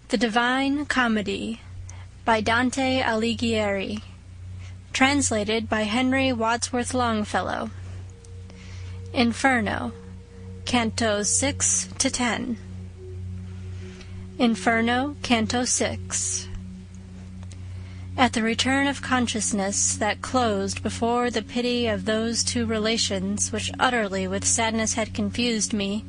The Divine Comedy by Dante Alighieri. Translated by Henry Wadsworth Longfellow. Inferno, Cantos 6 to 10. Inferno, Canto 6. At the return of consciousness that closed before the pity of those two relations which utterly with sadness had confused me,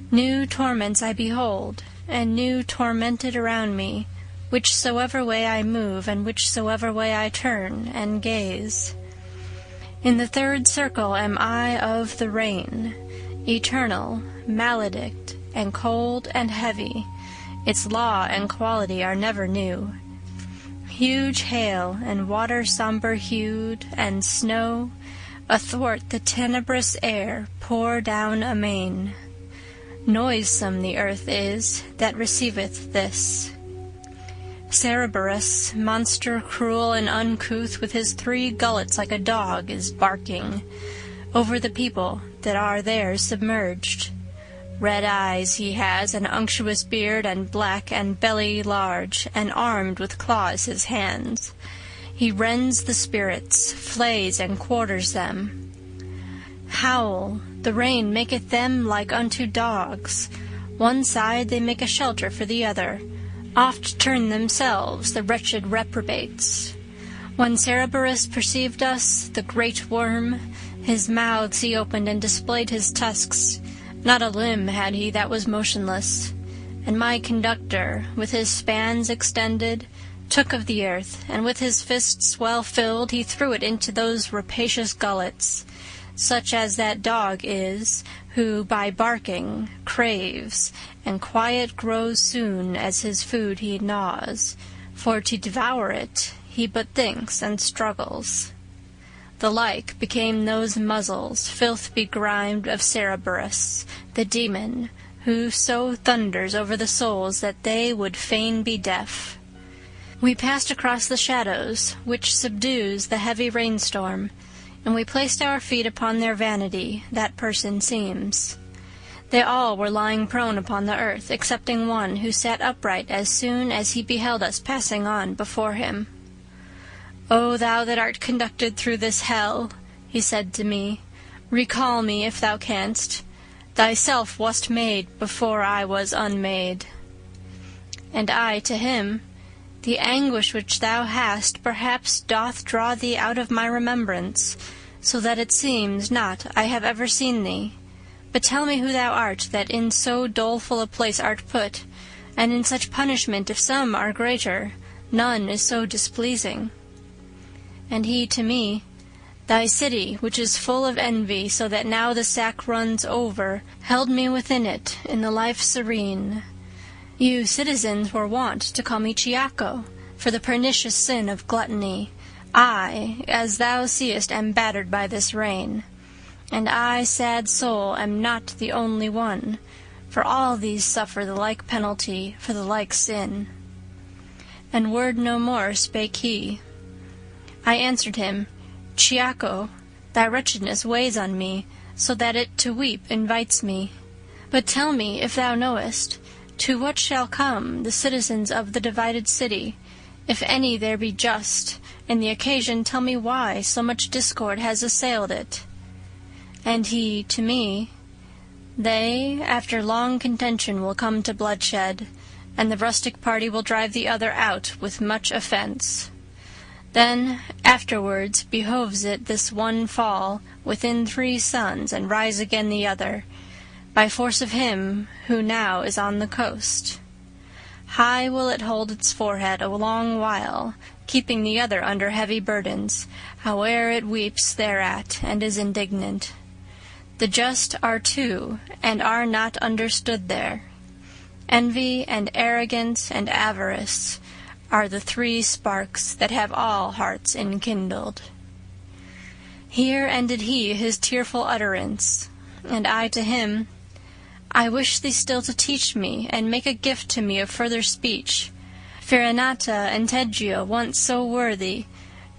new torments I behold, and new tormented around me, whichsoever way I move, and whichsoever way I turn and gaze. In the third circle am I of the rain, eternal, maledict, and cold and heavy. Its law and quality are never new. Huge hail, and water sombre-hued, and snow, athwart the tenebrous air, pour down amain. Noisome the earth is that receiveth this. Cerberus, monster cruel and uncouth, with his 3 gullets like a dog, is barking over the people that are there submerged. Red eyes he has, an unctuous beard, and black, and belly large, and armed with claws his hands. He rends the spirits, flays and quarters them. Howl, the rain maketh them like unto dogs. One side they make a shelter for the other, oft turn themselves, the wretched reprobates. When Cerberus perceived us, the great worm, his mouths he opened and displayed his tusks. Not a limb had he that was motionless. And my conductor, with his spans extended, took of the earth, and with his fists well filled he threw it into those rapacious gullets, such as that dog is, who by barking craves, and quiet grows soon as his food he gnaws, for to devour it he but thinks and struggles. The like became those muzzles, filth-begrimed, of Cerberus, the demon, who so thunders over the souls that they would fain be deaf. We passed across the shadows, which subdues the heavy rainstorm, and we placed our feet upon their vanity, that person seems. They all were lying prone upon the earth, excepting one, who sat upright as soon as he beheld us passing on before him. "O thou that art conducted through this hell," he said to me, "recall me if thou canst. Thyself wast made before I was unmade." And I to him, "The anguish which thou hast perhaps doth draw thee out of my remembrance, so that it seems not I have ever seen thee. But tell me who thou art that in so doleful a place art put, and in such punishment, if some are greater, none is so displeasing." And he to me, "Thy city, which is full of envy, so that now the sack runs over, held me within it, in the life serene. You citizens were wont to call me Chiaco, for the pernicious sin of gluttony. I, as thou seest, am battered by this rain. And I, sad soul, am not the only one, for all these suffer the like penalty for the like sin." And word no more spake he. I answered him, "Chiaco, thy wretchedness weighs on me, so that it to weep invites me. But tell me, if thou knowest, to what shall come the citizens of the divided city, if any there be just, and the occasion tell me why so much discord has assailed it." And he to me, "They, after long contention, will come to bloodshed, and the rustic party will drive the other out with much offence. Then afterwards behoves it this one fall within 3 suns, and rise again the other, by force of him who now is on the coast. High will it hold its forehead a long while, keeping the other under heavy burdens, howe'er it weeps thereat, and is indignant. The just are 2, and are not understood there. Envy and arrogance and avarice are the 3 sparks that have all hearts enkindled." Here ended he his tearful utterance, and I to him, "I wish thee still to teach me, and make a gift to me of further speech. Farinata and Teggio once so worthy,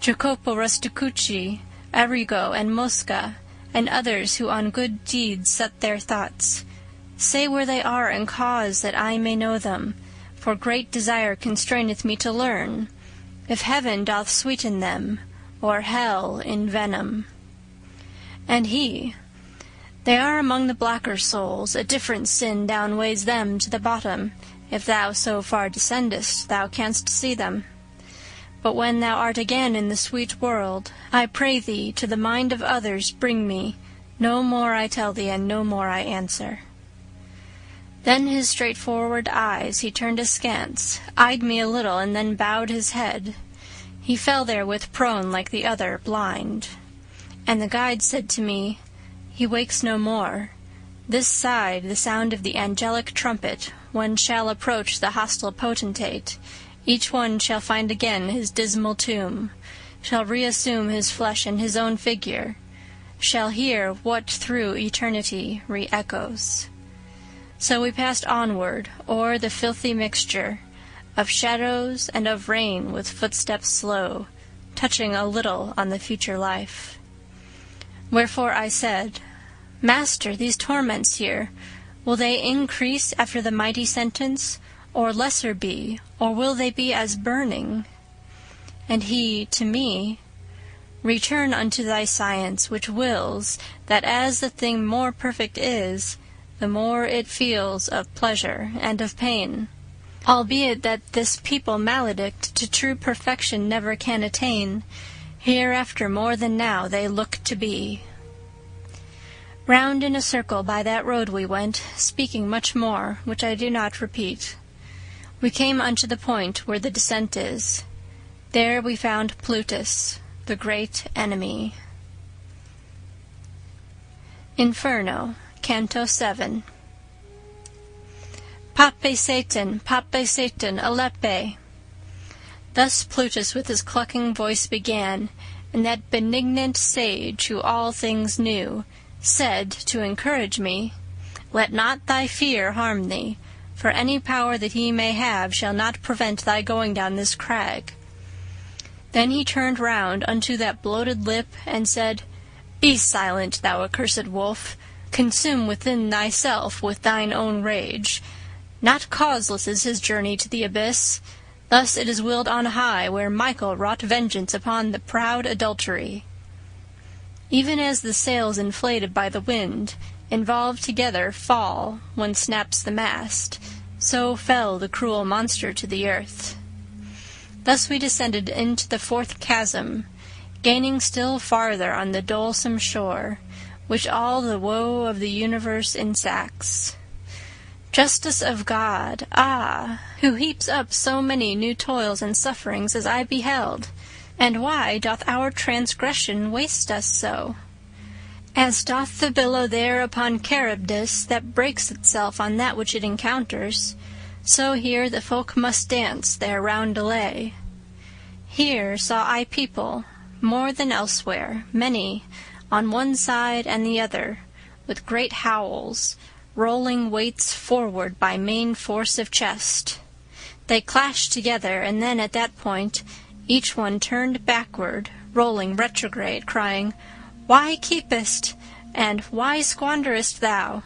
Jacopo Rusticucci, Arrigo and Mosca, and others who on good deeds set their thoughts. Say where they are and cause that I may know them, for great desire constraineth me to learn, if heaven doth sweeten them, or hell in venom. And he, they are among the blacker souls, a different sin downweighs them to the bottom, if thou so far descendest, thou canst see them. But when thou art again in the sweet world, I pray thee to the mind of others bring me, no more I tell thee, and no more I answer. Then his straightforward eyes he turned askance, eyed me a little, and then bowed his head. He fell therewith prone like the other, blind. And the guide said to me, He wakes no more. This side the sound of the angelic trumpet, one shall approach the hostile potentate, each one shall find again his dismal tomb, shall reassume his flesh and his own figure, shall hear what through eternity re-echoes. So we passed onward o'er the filthy mixture of shadows and of rain with footsteps slow, touching a little on the future life. Wherefore I said, Master, these torments here, will they increase after the mighty sentence, or lesser be, or will they be as burning? And he to me, Return unto thy science, which wills that as the thing more perfect is, the more it feels of pleasure and of pain, albeit that this people maledict to true perfection never can attain, hereafter more than now they look to be. Round in a circle by that road we went, speaking much more, which I do not repeat. We came unto the point where the descent is. There we found Plutus, the great enemy. Inferno, Canto 7. Pape Satan, Alepe! Thus Plutus with his clucking voice began, and that benignant sage, who all things knew, said, to encourage me, Let not thy fear harm thee, for any power that he may have shall not prevent thy going down this crag. Then he turned round unto that bloated lip, and said, Be silent, thou accursed wolf, consume within thyself with thine own rage. Not causeless is his journey to the abyss. Thus it is willed on high, where Michael wrought vengeance upon the proud adultery. Even as the sails inflated by the wind, involved together, fall when snaps the mast, so fell the cruel monster to the earth. Thus we descended into the fourth chasm, gaining still farther on the dolesome shore, which all the woe of the universe ensacks. Justice of God, ah, who heaps up so many new toils and sufferings as I beheld, and why doth our transgression waste us so? As doth the billow there upon Charybdis, that breaks itself on that which it encounters, so here the folk must dance their roundelay. Here saw I people, more than elsewhere, many, on one side and the other, with great howls, rolling weights forward by main force of chest. They clashed together, and then at that point each one turned backward, rolling retrograde, crying, Why keepest, and why squanderest thou?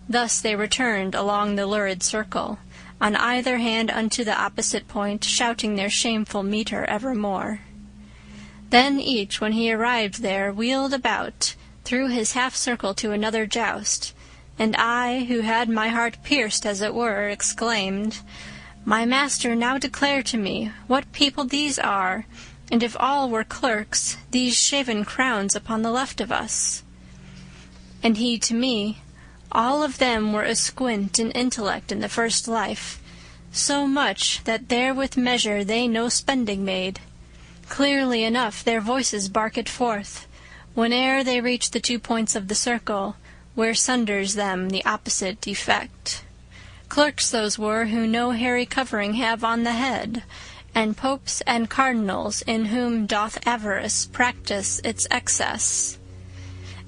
Thus they returned along the lurid circle, on either hand unto the opposite point, shouting their shameful metre evermore. Then each, when he arrived there, wheeled about, through his half-circle to another joust, and I, who had my heart pierced as it were, exclaimed, My master, now declare to me what people these are, and if all were clerks, these shaven crowns upon the left of us. And he to me, All of them were asquint in intellect in the first life, so much that there with measure they no spending made. Clearly enough their voices bark it forth, whene'er they reach the 2 points of the circle, where sunders them the opposite effect. Clerks those were who no hairy covering have on the head, and popes and cardinals, in whom doth avarice practice its excess.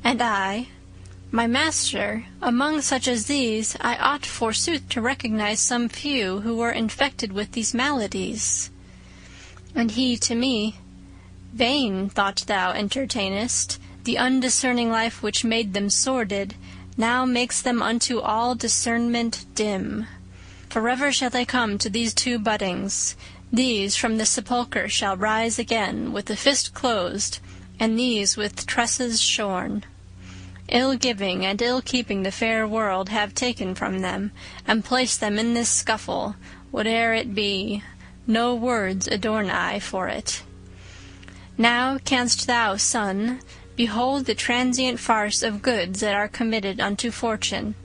And I, my master, among such as these, I ought forsooth to recognize some few who were infected with these maladies. And he to me, Vain thought thou entertainest, the undiscerning life which made them sordid, now makes them unto all discernment dim. Forever shall they come to these two buddings. These from the sepulchre shall rise again, with the fist closed, and these with tresses shorn. Ill-giving and ill-keeping the fair world have taken from them, and placed them in this scuffle, whate'er it be. No words adorn I for it. Now canst thou, son, behold the transient farce of goods that are committed unto fortune,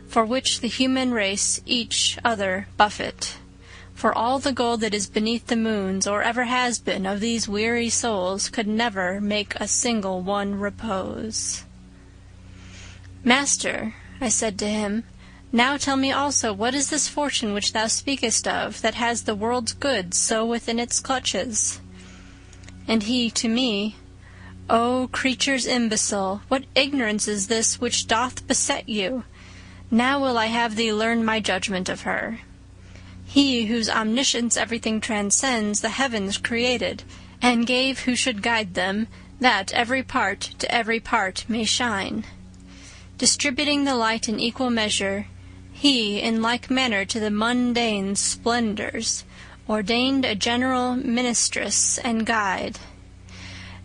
for which the human race each other buffet. For all the gold that is beneath the moons, or ever has been, of these weary souls, could never make a single one repose. Master, I said to him, now tell me also what is this fortune which thou speakest of, that has the world's goods so within its clutches? And he to me, O creatures imbecile, what ignorance is this which doth beset you? Now will I have thee learn my judgment of her. He whose omniscience everything transcends, the heavens created, and gave who should guide them, that every part to every part may shine. Distributing the light in equal measure, he in like manner to the mundane splendors ordained a general ministress and guide,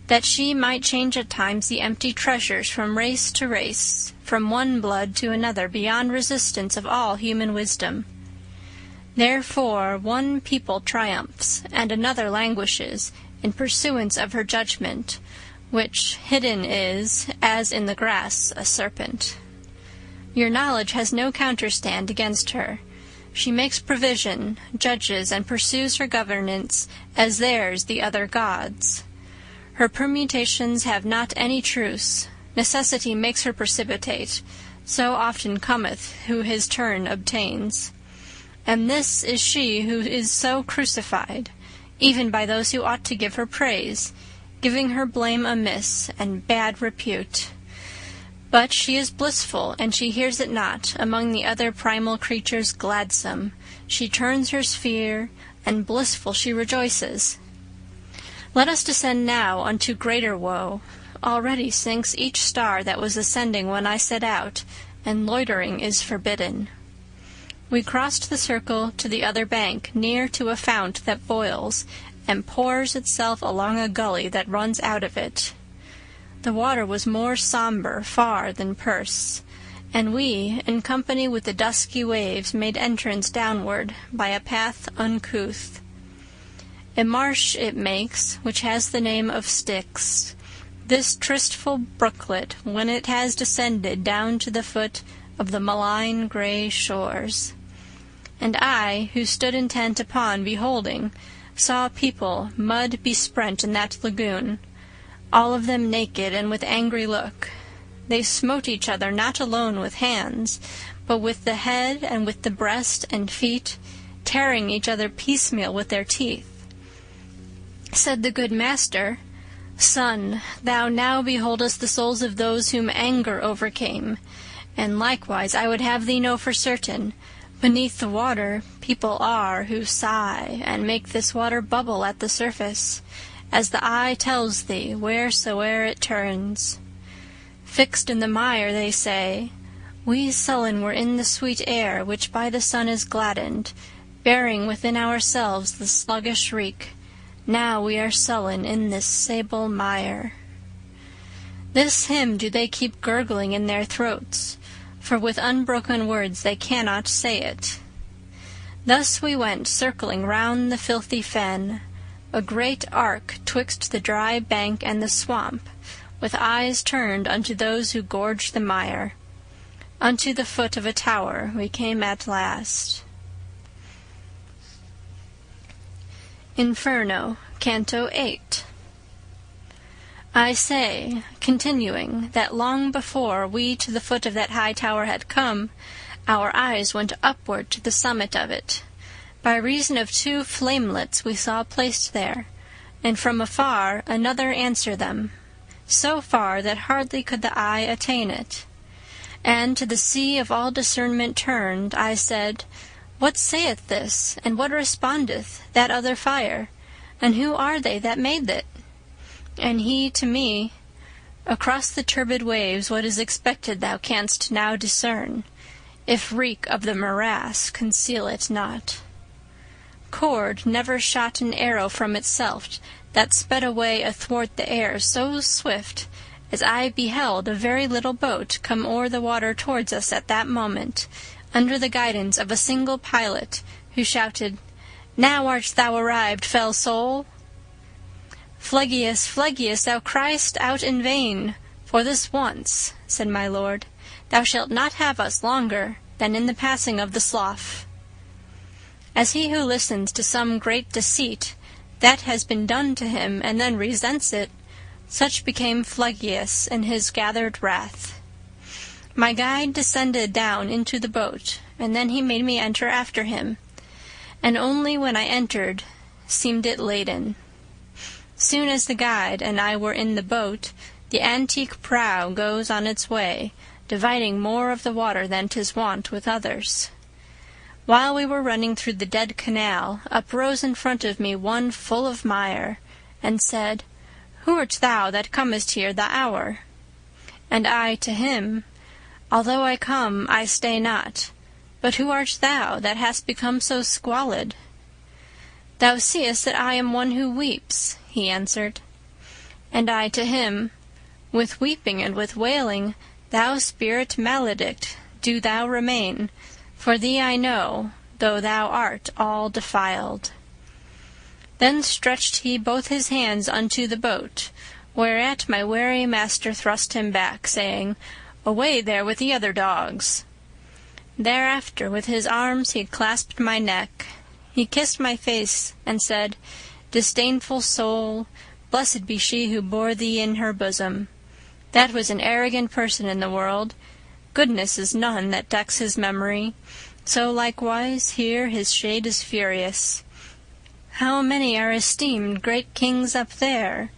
that she might change at times the empty treasures from race to race, from one blood to another, beyond resistance of all human wisdom. Therefore one people triumphs, and another languishes, in pursuance of her judgment, which hidden is, as in the grass, a serpent. Your knowledge has no counterstand against her. She makes provision, judges, and pursues her governance, as theirs the other gods. Her permutations have not any truce. Necessity makes her precipitate. So often cometh who his turn obtains. And this is she who is so crucified, even by those who ought to give her praise, giving her blame amiss, and bad repute. But she is blissful, and she hears it not, among the other primal creatures gladsome. She turns her sphere, and blissful she rejoices. Let us descend now unto greater woe. Already sinks each star that was ascending when I set out, and loitering is forbidden. We crossed the circle to the other bank, near to a fount that boils, and pours itself along a gully that runs out of it. The water was more sombre far than purse, and we, in company with the dusky waves, made entrance downward by a path uncouth. A marsh it makes, which has the name of Styx, this tristful brooklet, when it has descended down to the foot of the malign grey shores. And I, who stood intent upon beholding, saw people mud besprent in that lagoon, all of them naked and with angry look. They smote each other not alone with hands, but with the head and with the breast and feet, tearing each other piecemeal with their teeth. Said the good master, Son, thou now beholdest the souls of those whom anger overcame, and likewise I would have thee know for certain, beneath the water people are who sigh, and make this water bubble at the surface, as the eye tells thee wheresoe'er it turns. Fixed in the mire, they say, we sullen were in the sweet air, which by the sun is gladdened, bearing within ourselves the sluggish reek. Now we are sullen in this sable mire. This hymn do they keep gurgling in their throats, for with unbroken words they cannot say it. Thus we went circling round the filthy fen, a great arc twixt the dry bank and the swamp, with eyes turned unto those who gorged the mire. Unto the foot of a tower we came at last. Inferno, Canto 8. I say, continuing, that long before we to the foot of that high tower had come, our eyes went upward to the summit of it. By reason of two flamelets we saw placed there, and from afar another answer them, so far that hardly could the eye attain it. And to the sea of all discernment turned, I said, What saith this, and what respondeth that other fire? And who are they that made it? And he to me, Across the turbid waves what is expected thou canst now discern. if reek of the morass conceal it not. Cord never shot an arrow from itself that sped away athwart the air so swift as I beheld a very little boat come o'er the water towards us at that moment, under the guidance of a single pilot, who shouted, "Now art thou arrived, fell soul!" "Phlegyas, Phlegyas, thou criest out in vain. For this once," said my lord, "thou shalt not have us longer than in the passing of the slough." As he who listens to some great deceit that has been done to him and then resents it, such became Phlegyas in his gathered wrath. My guide descended down into the boat, and then he made me enter after him, and only when I entered seemed it laden. Soon as the guide and I were in the boat, the antique prow goes on its way, dividing more of the water than 'tis wont with others. While we were running through the dead canal, up rose in front of me one full of mire, and said, "Who art thou that comest here the hour?" And I to him, "Although I come, I stay not. But who art thou that hast become so squalid?" "Thou seest that I am one who weeps," he answered. And I to him, "With weeping and with wailing, thou spirit maledict, do thou remain, for thee I know, though thou art all defiled." Then stretched he both his hands unto the boat, whereat my wary master thrust him back, saying, "Away there with the other dogs." Thereafter with his arms he clasped my neck. He kissed my face, and said, "Disdainful soul, blessed be she who bore thee in her bosom. That was an arrogant person in the world. Goodness is none that decks his memory. So likewise here his shade is furious. How many are esteemed great kings up there,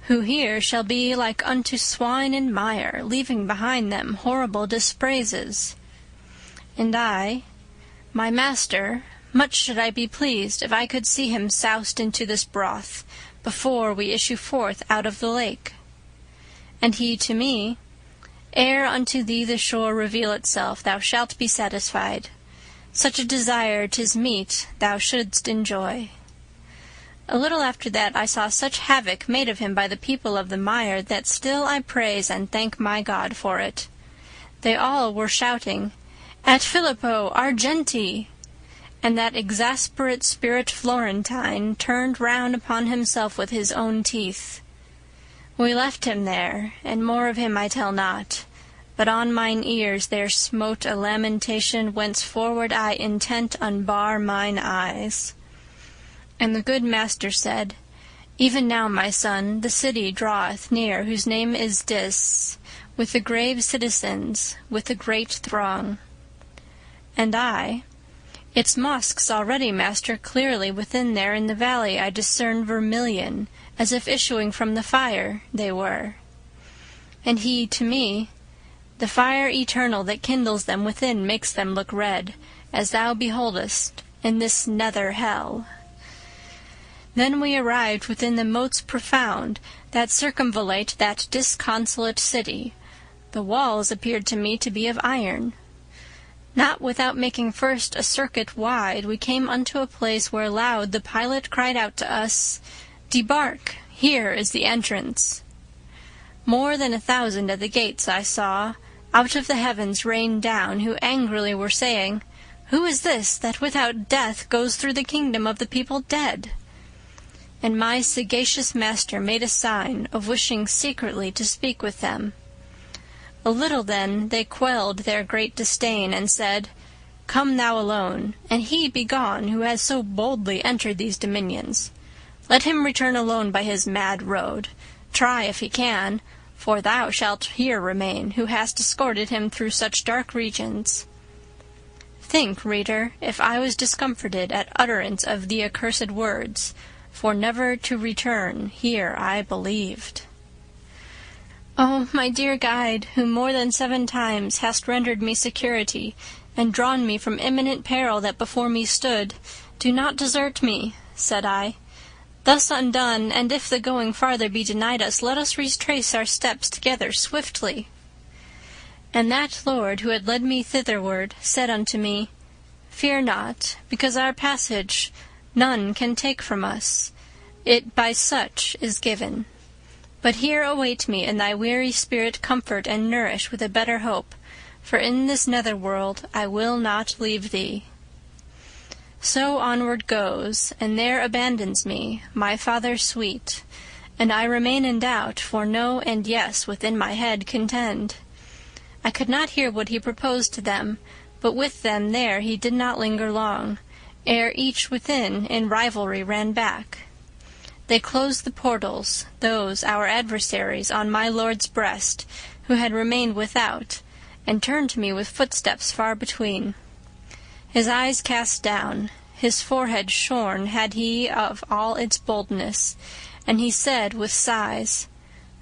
who here shall be like unto swine in mire, leaving behind them horrible dispraises." And I, "My master, much should I be pleased if I could see him soused into this broth, before we issue forth out of the lake." And he to me, "Ere unto thee the shore reveal itself, thou shalt be satisfied. Such a desire 'tis meet thou shouldst enjoy." A little after that I saw such havoc made of him by the people of the mire that still I praise and thank my God for it. They all were shouting, "At Filippo Argenti!" And that exasperate spirit Florentine turned round upon himself with his own teeth. We left him there, and more of him I tell not, but on mine ears there smote a lamentation whence forward I intent unbar mine eyes. And the good master said, "Even now, my son, the city draweth near whose name is Dis, with the grave citizens, with the great throng." And I, "Its mosques already, master, clearly within there in the valley I discern vermilion, as if issuing from the fire they were." And he to me, "The fire eternal that kindles them within makes them look red, as thou beholdest in this nether hell." Then we arrived within the moats profound that circumvallate that disconsolate city. The walls appeared to me to be of iron. Not without making first a circuit wide, we came unto a place where loud the pilot cried out to us, "Debark, here is the entrance." More than 1,000 at the gates I saw, out of the heavens rain down, who angrily were saying, "Who is this that without death goes through the kingdom of the people dead?" And my sagacious master made a sign of wishing secretly to speak with them. A little then they quelled their great disdain, and said, "Come thou alone, and he be gone who has so boldly entered these dominions. Let him return alone by his mad road. Try if he can, for thou shalt here remain, who hast escorted him through such dark regions." Think, reader, if I was discomforted at utterance of the accursed words, for never to return here I believed. Oh, my dear guide, who more than 7 times hast rendered me security, and drawn me from imminent peril that before me stood, do not desert me, said I. Thus undone, and if the going farther be denied us, let us retrace our steps together swiftly. And that lord who had led me thitherward said unto me, Fear not, because our passage none can take from us. It by such is given. But here await me in thy weary spirit comfort and nourish with a better hope, for in this nether world I will not leave thee. So onward goes, and there abandons me my father sweet, and I remain in doubt, for no and yes within my head contend. I could not hear what he proposed to them, but with them there he did not linger long, ere each within in rivalry ran back. They closed the portals, those our adversaries, on my lord's breast, who had remained without, and turned to me with footsteps far between. His eyes cast down, his forehead shorn had he of all its boldness, and he said with sighs,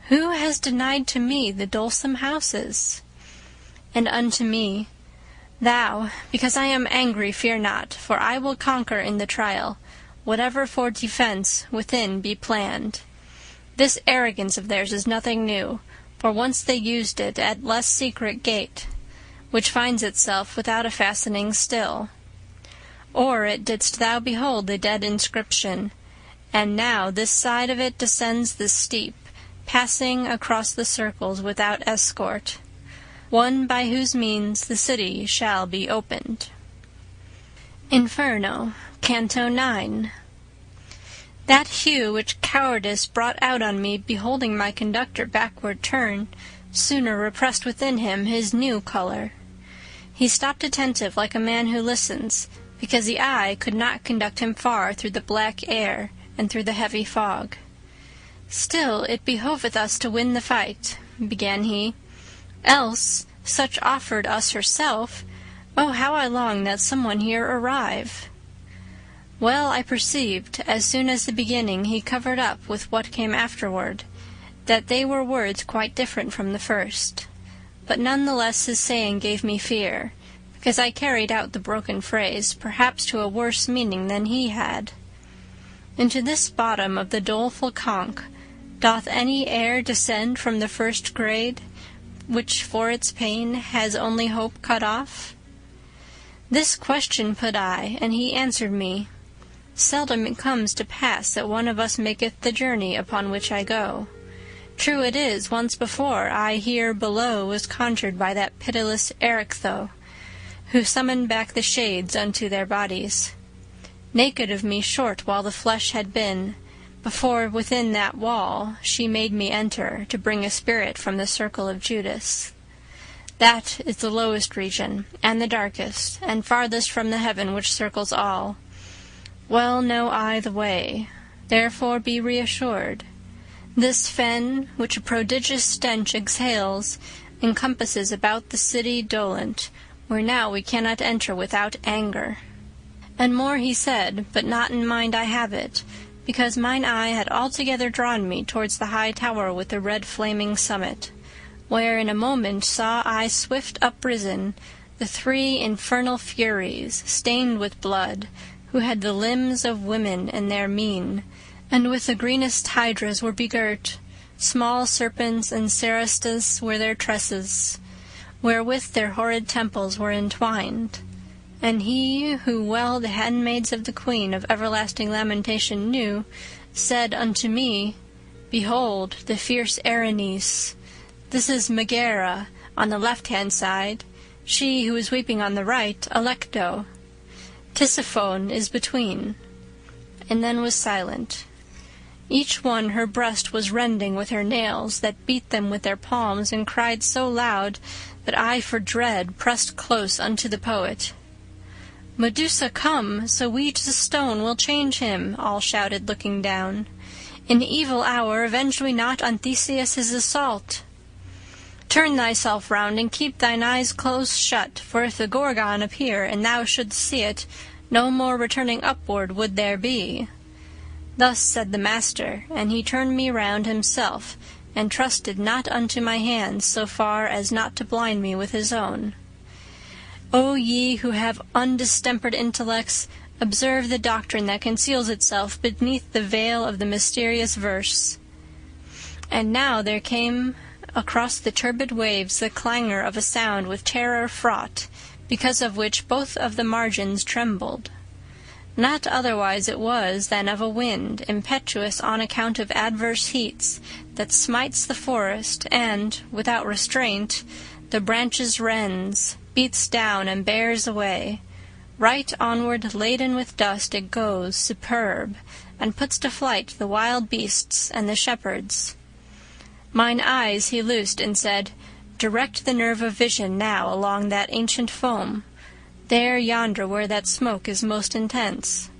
Who has denied to me the dolesome houses? And unto me, Thou, because I am angry, fear not, for I will conquer in the trial, whatever for defense within be planned. This arrogance of theirs is nothing new, for once they used it at less secret gate, which finds itself without a fastening still. O'er it didst thou behold the dead inscription, and now this side of it descends the steep, passing across the circles without escort, one by whose means the city shall be opened. Inferno, Canto 9. That hue which cowardice brought out on me, beholding my conductor backward turn, sooner repressed within him his new colour. He stopped attentive like a man who listens, because the eye could not conduct him far through the black air and through the heavy fog. Still it behoveth us to win the fight, began he. Else, such offered us herself, oh, how I long that someone here arrive. Well I perceived, as soon as the beginning he covered up with what came afterward, that they were words quite different from the first. But none the less his saying gave me fear, because I carried out the broken phrase, perhaps to a worse meaning than he had. Into this bottom of the doleful conch doth any air descend from the first grade, which for its pain has only hope cut off? This question put I, and he answered me, Seldom it comes to pass that one of us maketh the journey upon which I go. True it is, once before I here below was conjured by that pitiless Erichtho, who summoned back the shades unto their bodies. Naked of me short while the flesh had been, before within that wall she made me enter, to bring a spirit from the circle of Judas. That is the lowest region, and the darkest, and farthest from the heaven which circles all. Well know I the way, therefore be reassured. This fen, which a prodigious stench exhales, encompasses about the city dolent, where now we cannot enter without anger. And more he said, but not in mind I have it, because mine eye had altogether drawn me towards the high tower with the red flaming summit, where in a moment saw I swift uprisen the three infernal furies, stained with blood, who had the limbs of women in their mien, and with the greenest hydras were begirt. Small serpents and cerastus were their tresses, wherewith their horrid temples were entwined. And he, who well the handmaids of the Queen of everlasting lamentation knew, said unto me, Behold the fierce Erinys. This is Megara, on the left-hand side, she who is weeping on the right, Alecto. Tisiphone is between. And then was silent. Each one her breast was rending with her nails, that beat them with their palms, and cried so loud that I for dread pressed close unto the poet. Medusa, come, so we to stone will change him, all shouted, looking down. In evil hour avenge we not on Theseus his assault. Turn thyself round, and keep thine eyes close shut, for if the Gorgon appear, and thou shouldst see it, no more returning upward would there be. Thus said the master, and he turned me round himself, and trusted not unto my hands so far as not to blind me with his own. O ye who have undistempered intellects, observe the doctrine that conceals itself beneath the veil of the mysterious verse. And now there came across the turbid waves the clangor of a sound with terror fraught, because of which both of the margins trembled. Not otherwise it was than of a wind, impetuous on account of adverse heats, that smites the forest, and, without restraint, the branches rends, beats down, and bears away. Right onward, laden with dust, it goes, superb, and puts to flight the wild beasts and the shepherds. Mine eyes he loosed, and said, Direct the nerve of vision now along that ancient foam, there yonder where that smoke is most intense.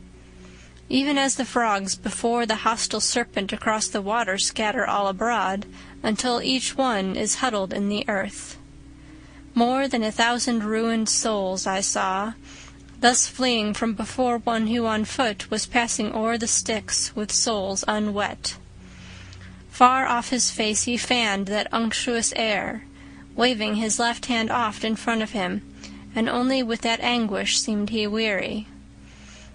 Even as the frogs before the hostile serpent across the water scatter all abroad, until each one is huddled in the earth. More than 1,000 ruined souls I saw, thus fleeing from before one who on foot was passing o'er the Styx with souls unwet. Far off his face he fanned that unctuous air, waving his left hand oft in front of him, and only with that anguish seemed he weary.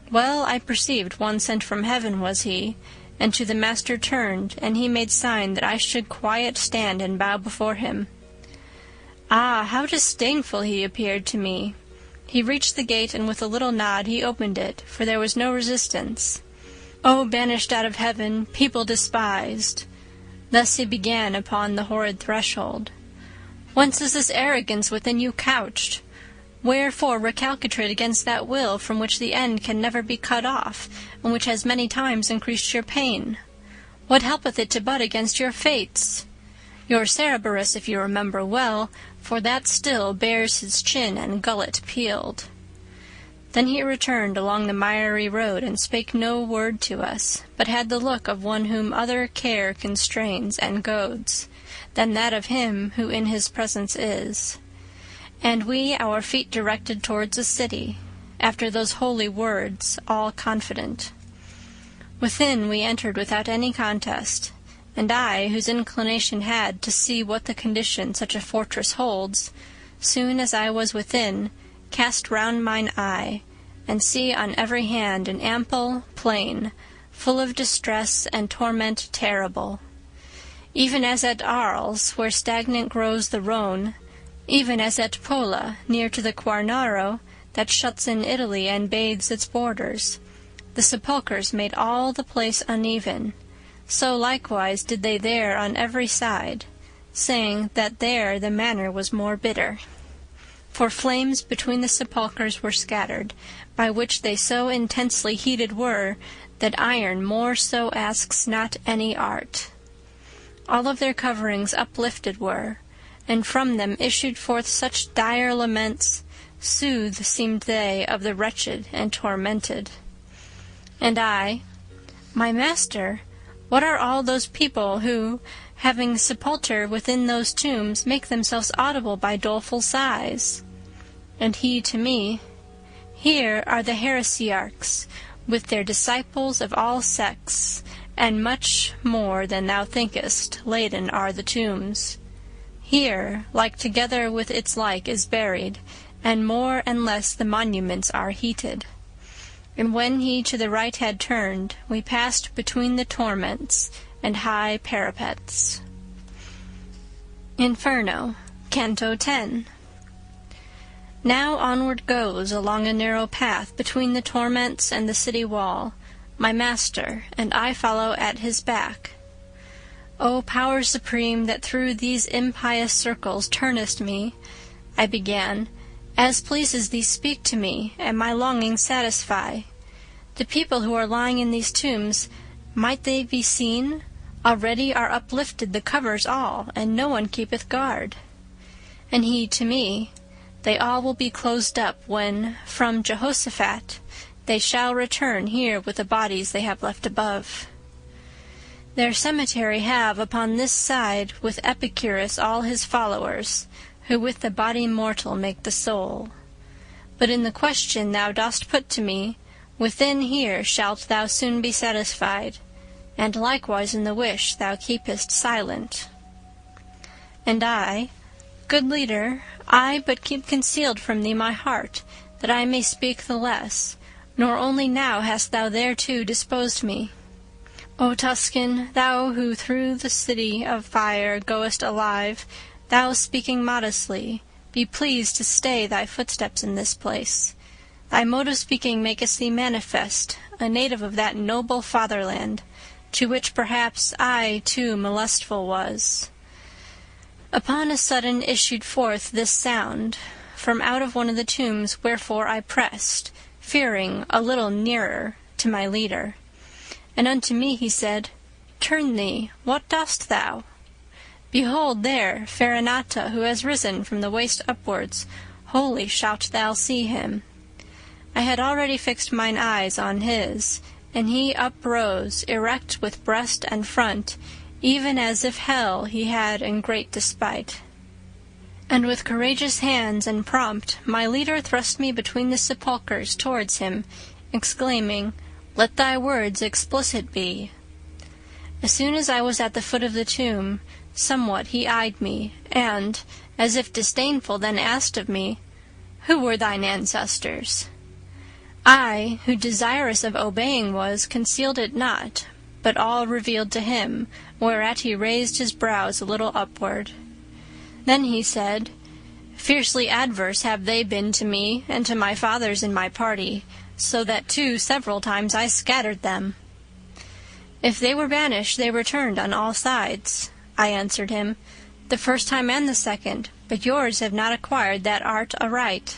Well I perceived one sent from heaven was he, and to the master turned, and he made sign that I should quiet stand and bow before him. Ah, how disdainful he appeared to me! He reached the gate, and with a little nod he opened it, for there was no resistance. "O banished out of heaven, people despised!" Thus he began upon the horrid threshold. "Whence is this arrogance within you couched? Wherefore recalcitrate against that will from which the end can never be cut off, and which has many times increased your pain? What helpeth it to butt against your fates? Your Cerberus, if you remember well, for that still bears his chin and gullet peeled." Then he returned along the miry road, and spake no word to us, but had the look of one whom other care constrains and goads, than that of him who in his presence is. And we our feet directed towards the city, after those holy words, all confident. Within we entered without any contest, and I, whose inclination had to see what the condition such a fortress holds, soon as I was within, cast round mine eye, and see on every hand an ample plain, full of distress and torment terrible. Even as at Arles, where stagnant grows the Rhone, even as at Pola, near to the Quarnaro, that shuts in Italy and bathes its borders, the sepulchres made all the place uneven, so likewise did they there on every side, saying that there the manner was more bitter. For flames between the sepulchres were scattered, by which they so intensely heated were, that iron more so asks not any art. All of their coverings uplifted were, and from them issued forth such dire laments, soothed seemed they of the wretched and tormented. And I, "My master, what are all those people who, having sepulture within those tombs, make themselves audible by doleful sighs?" And he to me, "Here are the heresiarchs, with their disciples of all sects, and much more than thou thinkest, laden are the tombs. Here, like together with its like, is buried, and more and less the monuments are heated." And when he to the right had turned, we passed between the torments and high parapets. Inferno, Canto 10. Now onward goes along a narrow path between the torments and the city wall, my master, and I follow at his back. "O power supreme, that through these impious circles turnest me," I began, "as pleases thee speak to me, and my longing satisfy. The people who are lying in these tombs, might they be seen? Already are uplifted the covers all, and no one keepeth guard." And he to me, "They all will be closed up when, from Jehoshaphat, they shall return here with the bodies they have left above. Their cemetery have upon this side with Epicurus all his followers, who with the body mortal make the soul. But in the question thou dost put to me, within here shalt thou soon be satisfied, and likewise in the wish thou keepest silent." And I, "Good leader, I but keep concealed from thee my heart, that I may speak the less, nor only now hast thou thereto disposed me. O Tuscan, thou who through the city of fire goest alive, thou speaking modestly, be pleased to stay thy footsteps in this place. Thy mode of speaking maketh thee manifest, a native of that noble fatherland, to which perhaps I too molestful was. Upon a sudden issued forth this sound, from out of one of the tombs, wherefore I pressed, fearing, a little nearer to my leader. And unto me he said, Turn thee, what dost thou? Behold there fair Anata, who has risen from the waist upwards, wholly shalt thou see him. I had already fixed mine eyes on his, and he uprose, erect with breast and front, even as if hell he had in great despite. And with courageous hands and prompt, my leader thrust me between the sepulchres towards him, exclaiming, Let thy words explicit be. As soon as I was at the foot of the tomb, somewhat he eyed me, and, as if disdainful, then asked of me, Who were thine ancestors? I, who desirous of obeying was, concealed it not, but all revealed to him, whereat he raised his brows a little upward. Then he said, Fiercely adverse have they been to me, and to my fathers in my party, so that too several times I scattered them. If they were banished, they returned on all sides, I answered him, the first time and the second, but yours have not acquired that art aright.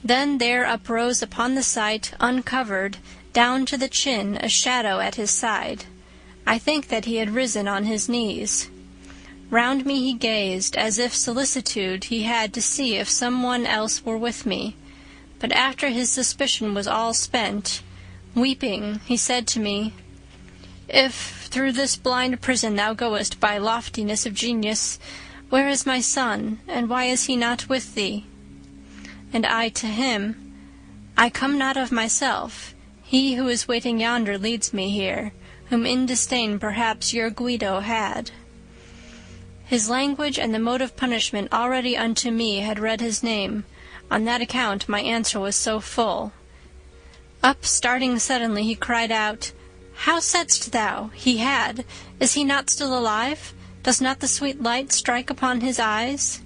Then there uprose upon the sight, uncovered, down to the chin, a shadow at his side. I think that he had risen on his knees. Round me he gazed, as if solicitude he had to see if some one else were with me. But after his suspicion was all spent, weeping, he said to me, If through this blind prison thou goest by loftiness of genius, where is my son, and why is he not with thee? And I to him, I come not of myself. He who is waiting yonder leads me here, whom in disdain perhaps your Guido had. His language and the mode of punishment already unto me had read his name. On that account my answer was so full. Up starting suddenly he cried out, How saidst thou, he had? Is he not still alive? Does not the sweet light strike upon his eyes?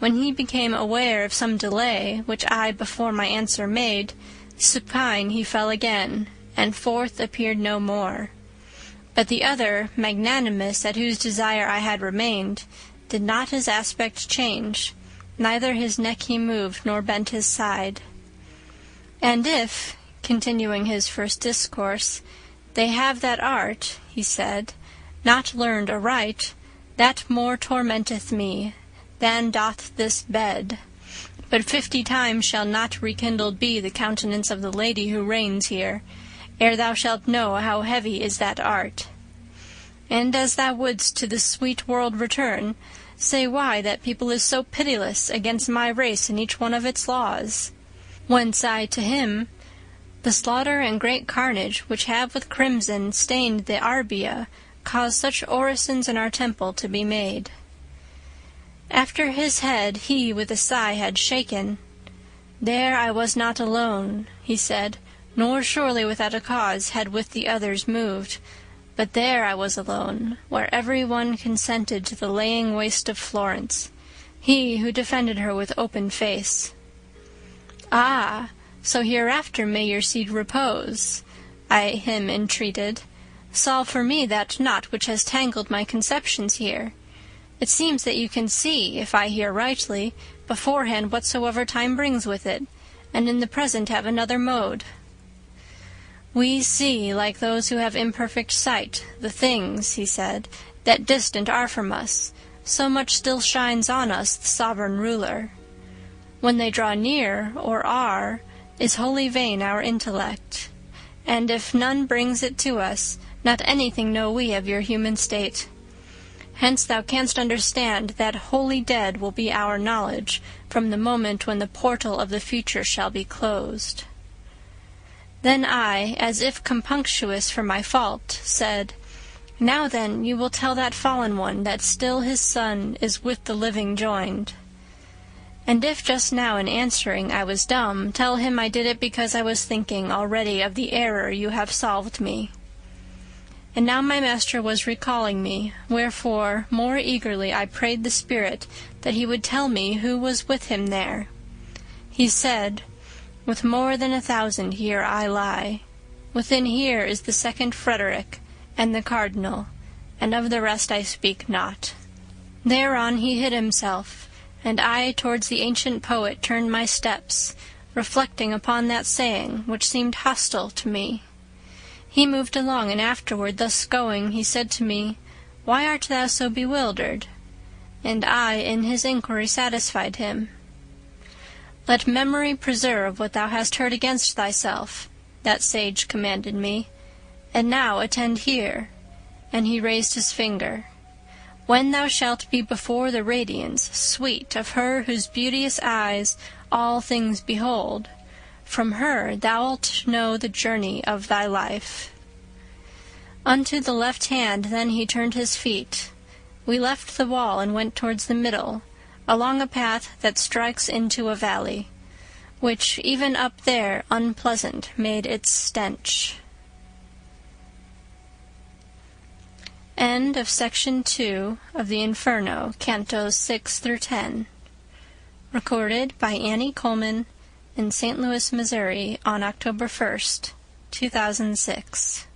When he became aware of some delay, which I before my answer made, supine he fell again, and forth appeared no more. But the other, magnanimous, at whose desire I had remained, did not his aspect change, neither his neck he moved, nor bent his side. And if, continuing his first discourse, they have that art, he said, not learned aright, that more tormenteth me, than doth this bed. But 50 times shall not rekindled be the countenance of the lady who reigns here, ere thou shalt know how heavy is that art. And as thou wouldst to this sweet world return, say why that people is so pitiless against my race in each one of its laws. Whence I to him, the slaughter and great carnage which have with crimson stained the Arbia, caused such orisons in our temple to be made. After his head he with a sigh had shaken. There I was not alone, he said, nor surely without a cause had with the others moved, but there I was alone, where every one consented to the laying waste of Florence, he who defended her with open face. Ah, so hereafter may your seed repose, I him entreated. Solve for me that knot which has tangled my conceptions here. It seems that you can see, if I hear rightly, beforehand whatsoever time brings with it, and in the present have another mode. We see, like those who have imperfect sight, the things, he said, that distant are from us, so much still shines on us the sovereign ruler. When they draw near, or are, is wholly vain our intellect, and if none brings it to us, not anything know we of your human state. Hence thou canst understand that wholly dead will be our knowledge from the moment when the portal of the future shall be closed. Then I, as if compunctious for my fault, said, Now then you will tell that fallen one that still his son is with the living joined. And if just now in answering I was dumb, tell him I did it because I was thinking already of the error you have solved me. And now my master was recalling me, wherefore more eagerly I prayed the spirit that he would tell me who was with him there. He said, "With more than 1,000 here I lie. Within here is the second Frederick, and the cardinal, and of the rest I speak not." Thereon he hid himself, and I towards the ancient poet turned my steps, reflecting upon that saying which seemed hostile to me. He moved along, and afterward, thus going, he said to me, "Why art thou so bewildered?" And I in his inquiry satisfied him. "Let memory preserve what thou hast heard against thyself," that sage commanded me, "and now attend here," and he raised his finger. "When thou shalt be before the radiance, sweet, of her whose beauteous eyes all things behold, from her thou'lt know the journey of thy life." Unto the left hand then he turned his feet. We left the wall and went towards the middle, along a path that strikes into a valley, which even up there unpleasant made its stench. End of Section 2 of the Inferno, Cantos 6 through 10. Recorded by Annie Coleman in St. Louis, Missouri on October 1st, 2006.